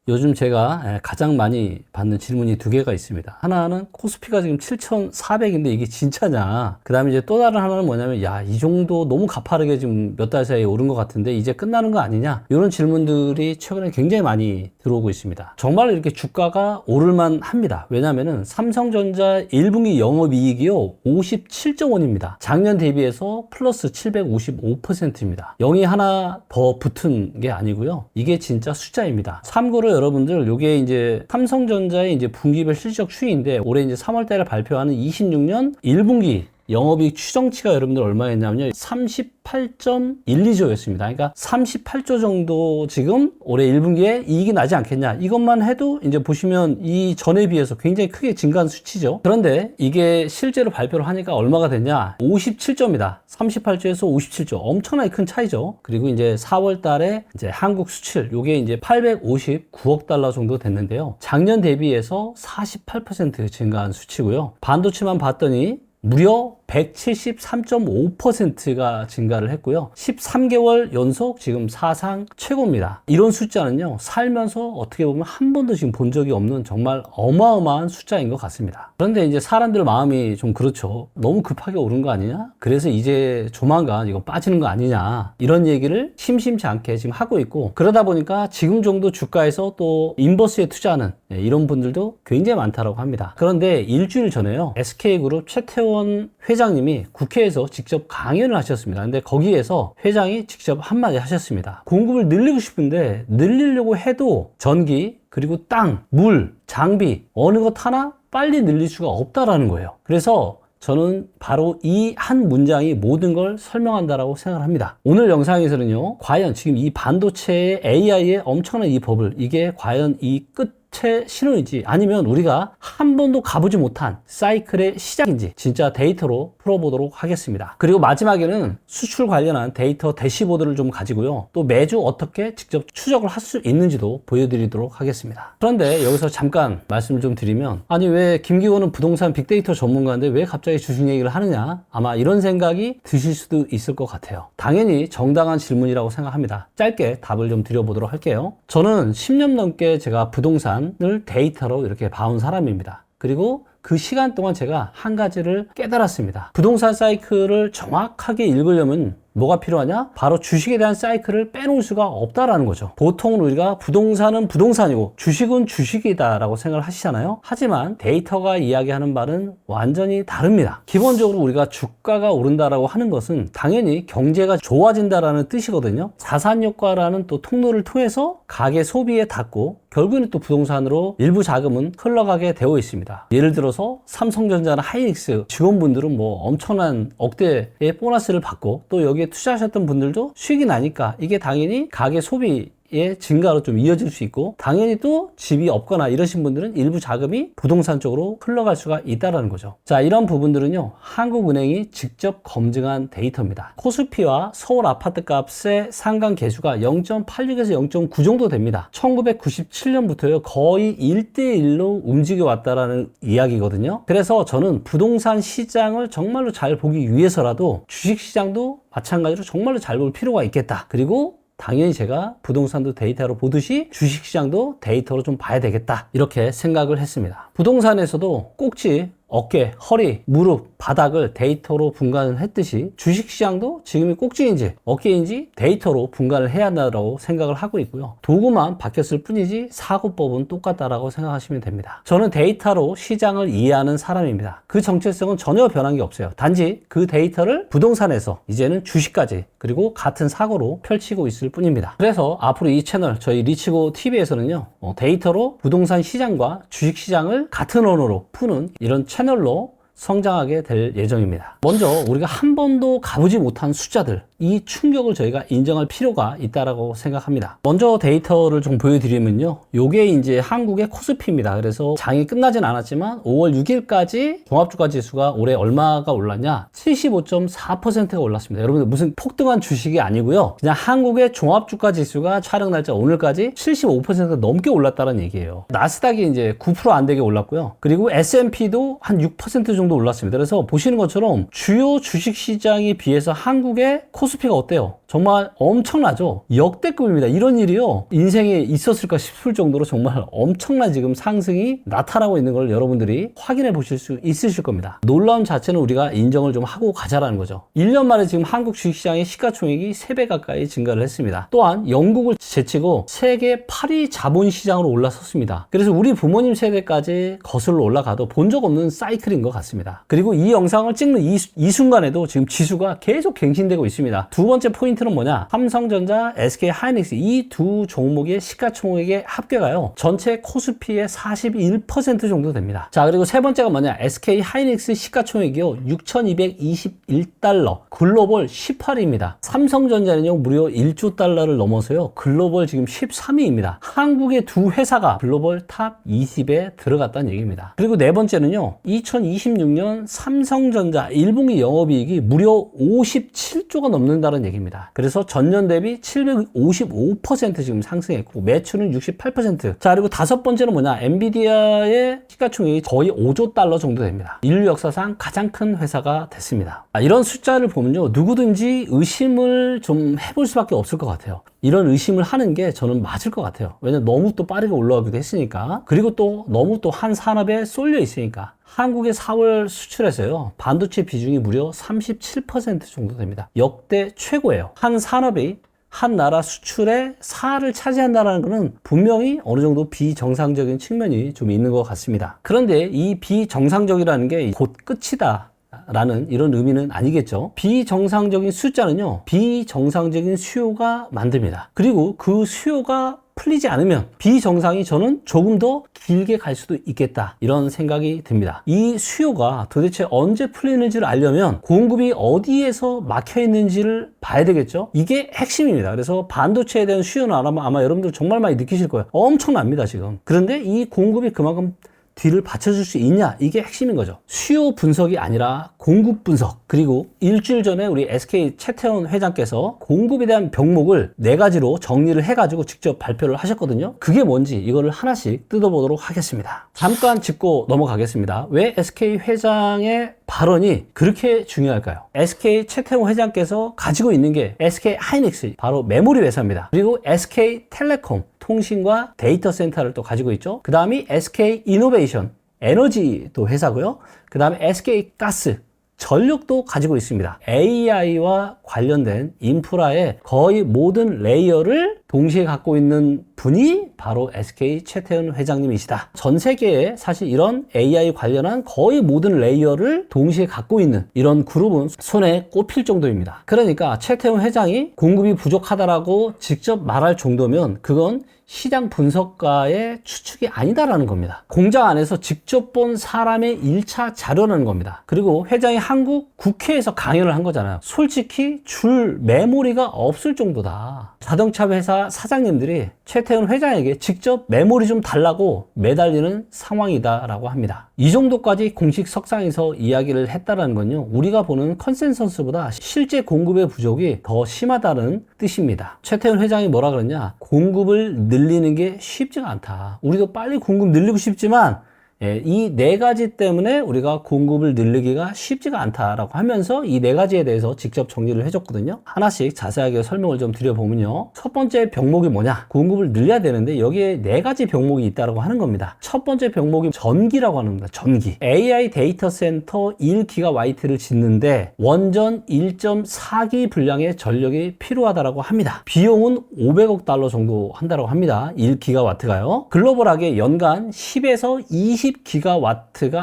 요즘 제가 가장 많이 받는 질문이 두 개가 있습니다. 하나는 코스피가 지금 7,400인데 이게 진짜냐? 그 다음에 이제 또 다른 하나는 뭐냐면 야, 이 정도 너무 가파르게 지금 몇 달 사이에 오른 것 같은데 이제 끝나는 거 아니냐? 이런 질문들이 최근에 굉장히 많이 들어오고 있습니다. 정말 이렇게 주가가 오를만 합니다. 왜냐면은 삼성전자 1분기 영업이익이요 57.원입니다. 작년 대비해서 플러스 755%입니다. 0이 하나 더 붙은 게 아니고요. 이게 진짜 숫자입니다. 참고로 여러분들, 요게 이제 삼성전자의 이제 분기별 실적 추이인데 올해 이제 3월 달에 발표하는 26년 1분기 영업이익 추정치가 여러분들 얼마였냐면요. 38.12조였습니다. 그러니까 38조 정도 지금 올해 1분기에 이익이 나지 않겠냐. 이것만 해도 이제 보시면 이 전에 비해서 굉장히 크게 증가한 수치죠. 그런데 이게 실제로 발표를 하니까 얼마가 됐냐. 57조입니다. 38조에서 57조. 엄청나게 큰 차이죠. 그리고 이제 4월 달에 이제 한국 수출, 요게 이제 859억 달러 정도 됐는데요. 작년 대비해서 48% 증가한 수치고요. 반도체만 봤더니 무려 173.5%가 증가를 했고요. 13개월 연속 지금 사상 최고입니다. 이런 숫자는요, 살면서 어떻게 보면 한 번도 지금 본 적이 없는 정말 어마어마한 숫자인 것 같습니다. 그런데 이제 사람들 마음이 좀 그렇죠. 너무 급하게 오른 거 아니냐? 그래서 이제 조만간 이거 빠지는 거 아니냐? 이런 얘기를 심심치 않게 지금 하고 있고, 그러다 보니까 지금 정도 주가에서 또 인버스에 투자하는 이런 분들도 굉장히 많다고 합니다. 그런데 일주일 전에요, SK그룹 최태원 회장님이 국회에서 직접 강연을 하셨습니다. 근데 거기에서 회장이 직접 한마디 하셨습니다. 공급을 늘리고 싶은데 늘리려고 해도 전기, 그리고 땅, 물, 장비 어느 것 하나 빨리 늘릴 수가 없다라는 거예요. 그래서 저는 바로 이 한 문장이 모든 걸 설명한다라고 생각을 합니다. 오늘 영상에서는요, 과연 지금 이 반도체의 AI의 엄청난 이 버블, 이게 과연 이 끝의 신호인지 아니면 우리가 한 번도 가보지 못한 사이클의 시작인지 진짜 데이터로 풀어보도록 하겠습니다. 그리고 마지막에는 수출 관련한 데이터 대시보드를 좀 가지고요, 또 매주 어떻게 직접 추적을 할 수 있는지도 보여드리도록 하겠습니다. 그런데 여기서 잠깐 말씀을 좀 드리면, 아니 왜 김기호는 부동산 빅데이터 전문가인데 왜 갑자기 주식 얘기를 하느냐, 아마 이런 생각이 드실 수도 있을 것 같아요. 당연히 정당한 질문이라고 생각합니다. 짧게 답을 좀 드려보도록 할게요. 저는 10년 넘게 제가 부동산을 데이터로 이렇게 봐온 사람입니다. 그리고 그 시간 동안 제가 한 가지를 깨달았습니다. 부동산 사이클을 정확하게 읽으려면 뭐가 필요하냐? 바로 주식에 대한 사이클을 빼놓을 수가 없다라는 거죠. 보통 우리가 부동산은 부동산이고 주식은 주식이다라고 생각을 하시잖아요. 하지만 데이터가 이야기하는 바는 완전히 다릅니다. 기본적으로 우리가 주가가 오른다라고 하는 것은 당연히 경제가 좋아진다라는 뜻이거든요. 자산효과라는 또 통로를 통해서 가계 소비에 닿고 결국에는 또 부동산으로 일부 자금은 흘러가게 되어 있습니다. 예를 들어서 삼성전자나 하이닉스 직원분들은 뭐 엄청난 억대의 보너스를 받고 또 여기에 투자하셨던 분들도 수익이 나니까 이게 당연히 가계 소비의 증가로 좀 이어질 수 있고, 당연히 또 집이 없거나 이러신 분들은 일부 자금이 부동산 쪽으로 흘러갈 수가 있다는 거죠. 자, 이런 부분들은요, 한국은행이 직접 검증한 데이터입니다. 코스피와 서울 아파트 값의 상관 계수가 0.86에서 0.9 정도 됩니다. 1997년부터요 거의 1대1로 움직여 왔다라는 이야기거든요. 그래서 저는 부동산 시장을 정말로 잘 보기 위해서라도 주식시장도 마찬가지로 정말로 잘 볼 필요가 있겠다. 그리고 당연히 제가 부동산도 데이터로 보듯이 주식시장도 데이터로 좀 봐야 되겠다, 이렇게 생각을 했습니다. 부동산에서도 꼭지, 어깨, 허리, 무릎, 바닥을 데이터로 분간을 했듯이 주식시장도 지금이 꼭지인지 어깨인지 데이터로 분간을 해야 한다고 생각을 하고 있고요. 도구만 바뀌었을 뿐이지 사고법은 똑같다라고 생각하시면 됩니다. 저는 데이터로 시장을 이해하는 사람입니다. 그 정체성은 전혀 변한 게 없어요. 단지 그 데이터를 부동산에서 이제는 주식까지 그리고 같은 사고로 펼치고 있을 뿐입니다. 그래서 앞으로 이 채널, 저희 리치고 TV에서는요 데이터로 부동산 시장과 주식시장을 같은 언어로 푸는 이런 채널로 성장하게 될 예정입니다. 먼저 우리가 한 번도 가보지 못한 숫자들, 이 충격을 저희가 인정할 필요가 있다라고 생각합니다. 먼저 데이터를 좀 보여드리면요, 요게 이제 한국의 코스피입니다. 그래서 장이 끝나진 않았지만 5월 6일까지 종합주가 지수가 올해 얼마가 올랐냐? 75.4%가 올랐습니다. 여러분들 무슨 폭등한 주식이 아니고요, 그냥 한국의 종합주가 지수가 촬영 날짜 오늘까지 75%가 넘게 올랐다는 얘기예요. 나스닥이 이제 9% 안 되게 올랐고요. 그리고 S&P도 한 6% 정도 올랐습니다. 그래서 보시는 것처럼 주요 주식시장에 비해서 한국의 코스피 코스피가 어때요? 정말 엄청나죠? 역대급입니다. 이런 일이요, 인생에 있었을까 싶을 정도로 정말 엄청난 지금 상승이 나타나고 있는 걸 여러분들이 확인해 보실 수 있으실 겁니다. 놀라움 자체는 우리가 인정을 좀 하고 가자라는 거죠. 1년 만에 지금 한국 주식시장의 시가총액이 3배 가까이 증가를 했습니다. 또한 영국을 제치고 세계 8위 자본시장으로 올라섰습니다. 그래서 우리 부모님 세대까지 거슬러 올라가도 본 적 없는 사이클인 것 같습니다. 그리고 이 영상을 찍는 이 순간에도 지금 지수가 계속 갱신되고 있습니다. 두 번째 포인트는 뭐냐? 삼성전자, SK하이닉스 이 두 종목의 시가총액의 합계가요, 전체 코스피의 41% 정도 됩니다. 자, 그리고 세 번째가 뭐냐? SK하이닉스 시가총액이요 6,221달러, 글로벌 18위입니다. 삼성전자는요 무려 1조 달러를 넘어서요 글로벌 지금 13위입니다. 한국의 두 회사가 글로벌 탑 20에 들어갔다는 얘기입니다. 그리고 네 번째는요, 2026년 삼성전자 1분기 영업이익이 무려 57조가 넘는다는 얘기입니다. 그래서 전년 대비 755% 지금 상승했고 매출은 68%. 자, 그리고 다섯 번째는 뭐냐? 엔비디아의 시가총액이 거의 5조 달러 정도 됩니다. 인류 역사상 가장 큰 회사가 됐습니다. 이런 숫자를 보면요, 누구든지 의심을 좀 해볼 수밖에 없을 것 같아요. 이런 의심을 하는 게 저는 맞을 것 같아요. 왜냐면 너무 또 빠르게 올라가기도 했으니까, 그리고 또 너무 또 한 산업에 쏠려 있으니까. 한국의 4월 수출에서요, 반도체 비중이 무려 37% 정도 됩니다. 역대 최고예요. 한 산업이 한 나라 수출의 4를 차지한다는 것은 분명히 어느 정도 비정상적인 측면이 좀 있는 것 같습니다. 그런데 이 비정상적이라는 게 곧 끝이다 라는 이런 의미는 아니겠죠. 비정상적인 숫자는요, 비정상적인 수요가 만듭니다. 그리고 그 수요가 풀리지 않으면 비정상이 저는 조금 더 길게 갈 수도 있겠다, 이런 생각이 듭니다. 이 수요가 도대체 언제 풀리는지를 알려면 공급이 어디에서 막혀 있는지를 봐야 되겠죠. 이게 핵심입니다. 그래서 반도체에 대한 수요는 아마 여러분들 정말 많이 느끼실 거예요. 엄청납니다 지금. 그런데 이 공급이 그만큼 뒤를 받쳐줄 수 있냐, 이게 핵심인 거죠. 수요 분석이 아니라 공급 분석. 그리고 일주일 전에 우리 SK 최태원 회장께서 공급에 대한 병목을 4가지로 정리를 해가지고 직접 발표를 하셨거든요. 그게 뭔지 이거를 하나씩 뜯어보도록 하겠습니다. 잠깐 짚고 넘어가겠습니다. 왜 SK 회장의 발언이 그렇게 중요할까요? SK 최태원 회장께서 가지고 있는 게 SK하이닉스, 바로 메모리 회사입니다. 그리고 SK텔레콤, 통신과 데이터 센터를 또 가지고 있죠. 그 다음이 SK이노베이션, 에너지도 회사고요. 그 다음에 SK가스, 전력도 가지고 있습니다. AI와 관련된 인프라의 거의 모든 레이어를 동시에 갖고 있는 분이 바로 SK 최태원 회장님이시다. 전 세계에 사실 이런 AI 관련한 거의 모든 레이어를 동시에 갖고 있는 이런 그룹은 손에 꼽힐 정도입니다. 그러니까 최태원 회장이 공급이 부족하다라고 직접 말할 정도면 그건 시장 분석가의 추측이 아니다라는 겁니다. 공장 안에서 직접 본 사람의 1차 자료라는 겁니다. 그리고 회장이 한국 국회에서 강연을 한 거잖아요. 솔직히 줄 메모리가 없을 정도다. 자동차 회사 사장님들이 최태원 회장에게 직접 메모리 좀 달라고 매달리는 상황이다라고 합니다. 이 정도까지 공식 석상에서 이야기를 했다는 건요, 우리가 보는 컨센서스보다 실제 공급의 부족이 더 심하다는 뜻입니다. 최태원 회장이 뭐라 그러냐? 공급을 늘리는 게 쉽지가 않다. 우리도 빨리 공급 늘리고 싶지만 이 4가지 때문에 우리가 공급을 늘리기가 쉽지가 않다라고 하면서 이 4가지에 대해서 직접 정리를 해줬거든요. 하나씩 자세하게 설명을 좀 드려보면요, 첫 번째 병목이 뭐냐? 공급을 늘려야 되는데 여기에 4가지 병목이 있다고 하는 겁니다. 첫 번째 병목이 전기라고 하는 겁니다. 전기. AI 데이터 센터 1GW를 짓는데 원전 1.4기 분량의 전력이 필요하다고 합니다. 비용은 500억 달러 정도 한다고 합니다. 1GW가요. 글로벌하게 연간 10에서 20GW가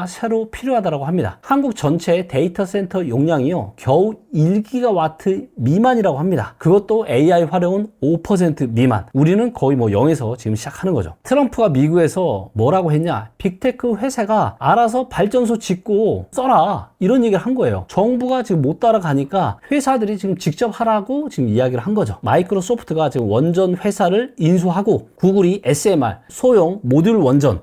새로 필요하다고 합니다. 한국 전체 데이터 센터 용량이요, 겨우 1GW 미만이라고 합니다. 그것도 AI 활용은 5% 미만. 우리는 거의 0에서 지금 시작하는 거죠. 트럼프가 미국에서 뭐라고 했냐? 빅테크 회사가 알아서 발전소 짓고 써라, 이런 얘기를 한 거예요. 정부가 지금 못 따라가니까 회사들이 지금 직접 하라고 지금 이야기를 한 거죠. 마이크로소프트가 지금 원전 회사를 인수하고, 구글이 SMR, 소형 모듈 원전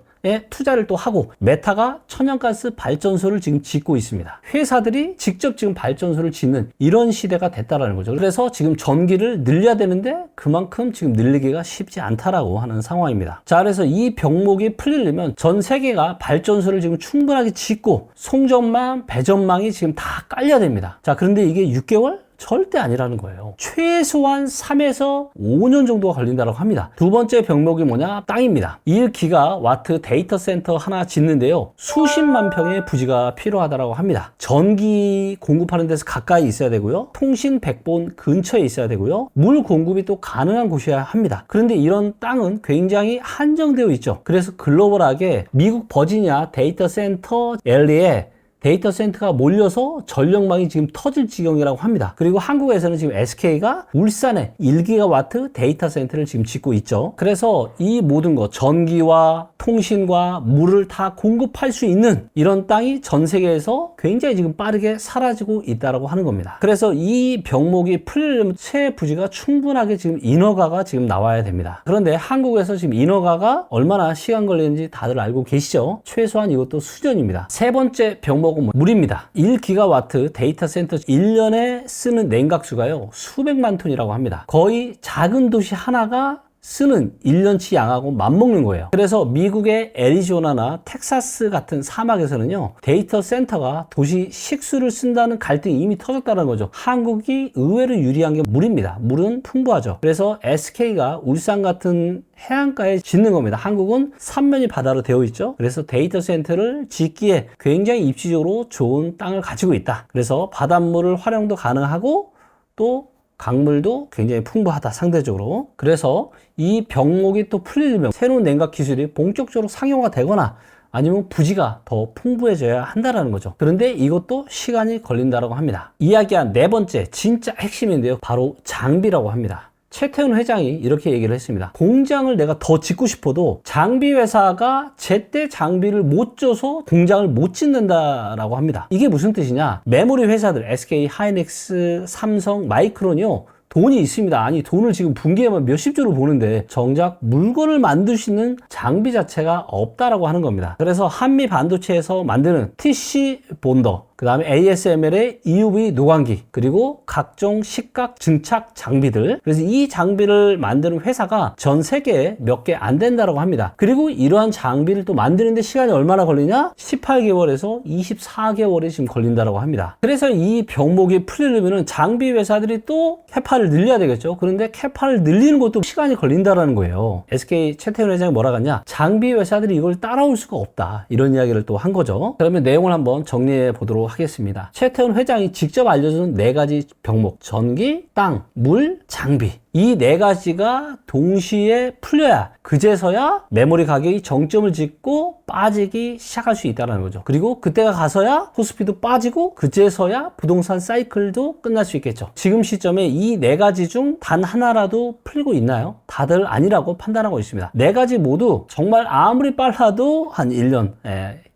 투자를 또 하고, 메타가 천연가스 발전소를 지금 짓고 있습니다. 회사들이 직접 지금 발전소를 짓는 이런 시대가 됐다라는 거죠. 그래서 지금 전기를 늘려야 되는데 그만큼 지금 늘리기가 쉽지 않다라고 하는 상황입니다. 자, 그래서 이 병목이 풀리려면 전 세계가 발전소를 지금 충분하게 짓고 송전망, 배전망이 지금 다 깔려야 됩니다. 자, 그런데 이게 6개월? 절대 아니라는 거예요. 최소한 3에서 5년 정도가 걸린다고 합니다. 두 번째 병목이 뭐냐? 땅입니다. 1기가와트 데이터 센터 하나 짓는데요. 수십만 평의 부지가 필요하다고 합니다. 전기 공급하는 데서 가까이 있어야 되고요. 통신 백본 근처에 있어야 되고요. 물 공급이 또 가능한 곳이어야 합니다. 그런데 이런 땅은 굉장히 한정되어 있죠. 그래서 글로벌하게 미국 버지니아 데이터 센터 LA에 데이터 센터가 몰려서 전력망이 지금 터질 지경이라고 합니다. 그리고 한국에서는 지금 SK가 울산에 1기가와트 데이터 센터를 지금 짓고 있죠. 그래서 이 모든 것, 전기와 통신과 물을 다 공급할 수 있는 이런 땅이 전 세계에서 굉장히 지금 빠르게 사라지고 있다고 하는 겁니다. 그래서 이 병목이 풀리려면 새 부지가 충분하게 지금 인허가가 지금 나와야 됩니다. 그런데 한국에서 지금 인허가가 얼마나 시간 걸리는지 다들 알고 계시죠? 최소한 이것도 수년입니다. 세 번째 병목 물입니다. 1기가와트 데이터 센터 1년에 쓰는 냉각수가요 수백만 톤이라고 합니다. 거의 작은 도시 하나가 쓰는 1년치 양하고 맞먹는 거예요. 그래서 미국의 애리조나나 텍사스 같은 사막에서는요 데이터 센터가 도시 식수를 쓴다는 갈등이 이미 터졌다는 거죠. 한국이 의외로 유리한 게 물입니다. 물은 풍부하죠. 그래서 SK가 울산 같은 해안가에 짓는 겁니다. 한국은 삼면이 바다로 되어 있죠. 그래서 데이터 센터를 짓기에 굉장히 입지적으로 좋은 땅을 가지고 있다. 그래서 바닷물을 활용도 가능하고 또 강물도 굉장히 풍부하다 상대적으로. 그래서 이 병목이 또 풀리려면 새로운 냉각 기술이 본격적으로 상용화되거나 아니면 부지가 더 풍부해져야 한다는 거죠. 그런데 이것도 시간이 걸린다고 합니다. 이야기한 네 번째 진짜 핵심인데요, 바로 장비라고 합니다. 최태훈 회장이 이렇게 얘기를 했습니다. 공장을 내가 더 짓고 싶어도 장비 회사가 제때 장비를 못 줘서 공장을 못 짓는다라고 합니다. 이게 무슨 뜻이냐? 메모리 회사들 SK 하이닉스, 삼성, 마이크론이요 돈이 있습니다. 아니 돈을 지금 분기에만 몇십 조를 보는데 정작 물건을 만들 수 있는 장비 자체가 없다라고 하는 겁니다. 그래서 한미 반도체에서 만드는 TC 본더, 그 다음에 ASML의 EUV 노광기, 그리고 각종 식각 증착 장비들. 그래서 이 장비를 만드는 회사가 전 세계에 몇 개 안 된다라고 합니다. 그리고 이러한 장비를 또 만드는데 시간이 얼마나 걸리냐? 18개월에서 24개월이 지금 걸린다라고 합니다. 그래서 이 병목이 풀리려면 장비 회사들이 또 캐파를 늘려야 되겠죠. 그런데 캐파를 늘리는 것도 시간이 걸린다라는 거예요. SK 최태훈 회장이 뭐라 갔냐? 장비 회사들이 이걸 따라올 수가 없다. 이런 이야기를 또 한 거죠. 그러면 내용을 한번 정리해 보도록 하겠습니다. 최태훈 회장이 직접 알려준 네 가지 병목, 전기, 땅, 물, 장비. 이 네 가지가 동시에 풀려야 그제서야 메모리 가격이 정점을 찍고 빠지기 시작할 수 있다는 거죠. 그리고 그때가 가서야 코스피도 빠지고 그제서야 부동산 사이클도 끝날 수 있겠죠. 지금 시점에 이 네 가지 중 단 하나라도 풀리고 있나요? 다들 아니라고 판단하고 있습니다. 네 가지 모두 정말 아무리 빨라도 한 1년,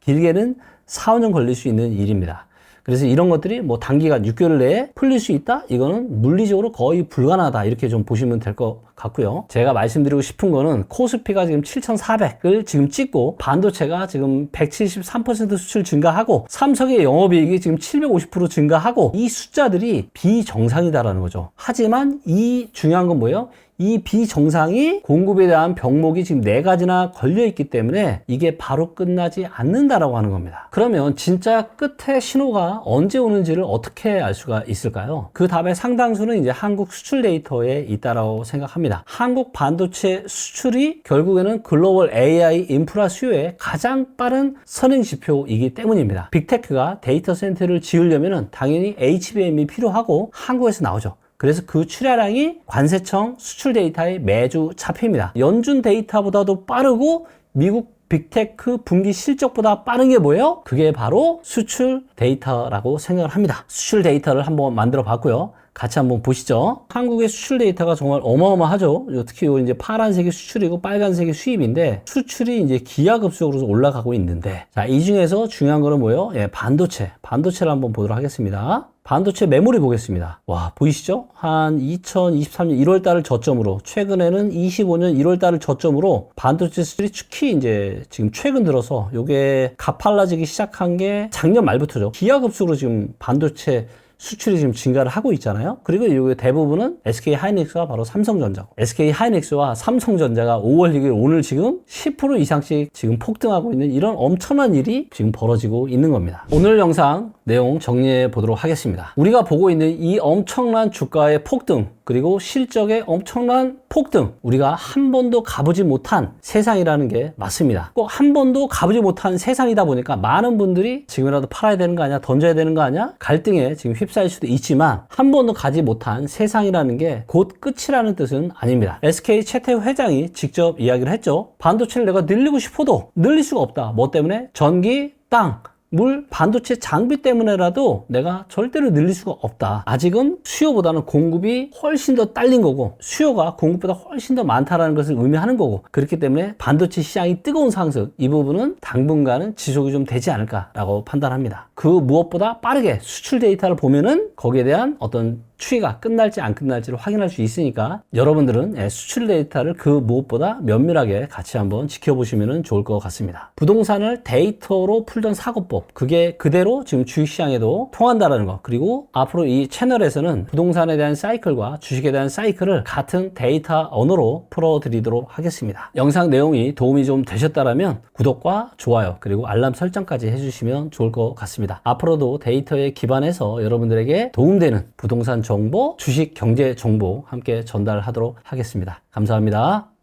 길게는 4, 5년 걸릴 수 있는 일입니다. 그래서 이런 것들이 뭐 단기간 6개월 내에 풀릴 수 있다? 이거는 물리적으로 거의 불가능하다. 이렇게 좀 보시면 될 것 같고요. 제가 말씀드리고 싶은 거는 코스피가 지금 7,400을 지금 찍고 반도체가 지금 173% 수출 증가하고 삼성의 영업이익이 지금 750% 증가하고 이 숫자들이 비정상이다라는 거죠. 하지만 이 중요한 건 뭐예요? 이 비정상이 공급에 대한 병목이 지금 네 가지나 걸려있기 때문에 이게 바로 끝나지 않는다라고 하는 겁니다. 그러면 진짜 끝에 신호가 언제 오는지를 어떻게 알 수가 있을까요? 그 답의 상당수는 이제 한국 수출 데이터에 있다라고 생각합니다. 한국 반도체 수출이 결국에는 글로벌 AI 인프라 수요의 가장 빠른 선행 지표이기 때문입니다. 빅테크가 데이터 센터를 지으려면 당연히 HBM이 필요하고 한국에서 나오죠. 그래서 그 출하량이 관세청 수출 데이터에 매주 잡힙니다. 연준 데이터보다도 빠르고 미국 빅테크 분기 실적보다 빠른 게 뭐예요? 그게 바로 수출 데이터라고 생각을 합니다. 수출 데이터를 한번 만들어 봤고요. 같이 한번 보시죠. 한국의 수출 데이터가 정말 어마어마하죠. 특히 이제 파란색이 수출이고 빨간색이 수입인데 수출이 이제 기하급수적으로 올라가고 있는데, 자, 이 중에서 중요한 거는 뭐예요? 반도체를 한번 보도록 하겠습니다. 반도체 메모리 보겠습니다. 와, 보이시죠? 한 2023년 1월 달을 저점으로, 최근에는 25년 1월 달을 저점으로 반도체 수출이 특히 이제 지금 최근 들어서 요게 가팔라지기 시작한 게 작년 말부터죠. 기하급수적으로 지금 반도체 수출이 지금 증가를 하고 있잖아요. 그리고 이 대부분은 SK 하이닉스와 바로 삼성전자고, SK 하이닉스와 삼성전자가 5월 6일 오늘 지금 10% 이상씩 지금 폭등하고 있는 이런 엄청난 일이 지금 벌어지고 있는 겁니다. 오늘 영상 내용 정리해 보도록 하겠습니다. 우리가 보고 있는 이 엄청난 주가의 폭등, 그리고 실적의 엄청난 폭등, 우리가 한 번도 가보지 못한 세상이라는 게 맞습니다. 꼭 한 번도 가보지 못한 세상이다 보니까 많은 분들이 지금이라도 팔아야 되는 거 아니야, 던져야 되는 거 아니야, 갈등에 지금 휩싸일 수도 있지만 한 번도 가지 못한 세상이라는 게 곧 끝이라는 뜻은 아닙니다. SK 최태우 회장이 직접 이야기를 했죠. 반도체를 내가 늘리고 싶어도 늘릴 수가 없다. 뭐 때문에? 전기, 땅, 물, 반도체 장비 때문에라도 내가 절대로 늘릴 수가 없다. 아직은 수요보다는 공급이 훨씬 더 딸린 거고, 수요가 공급보다 훨씬 더 많다는 것을 의미하는 거고, 그렇기 때문에 반도체 시장이 뜨거운 상승, 이 부분은 당분간은 지속이 좀 되지 않을까라고 판단합니다. 그 무엇보다 빠르게 수출 데이터를 보면은 거기에 대한 어떤 추이가 끝날지 안 끝날지를 확인할 수 있으니까 여러분들은 수출 데이터를 그 무엇보다 면밀하게 같이 한번 지켜보시면 좋을 것 같습니다. 부동산을 데이터로 풀던 사고법, 그게 그대로 지금 주식시장에도 통한다는 거, 그리고 앞으로 이 채널에서는 부동산에 대한 사이클과 주식에 대한 사이클을 같은 데이터 언어로 풀어드리도록 하겠습니다. 영상 내용이 도움이 좀 되셨다면 구독과 좋아요 그리고 알람 설정까지 해주시면 좋을 것 같습니다. 앞으로도 데이터에 기반해서 여러분들에게 도움되는 부동산 정보, 주식 경제 정보 함께 전달하도록 하겠습니다. 감사합니다.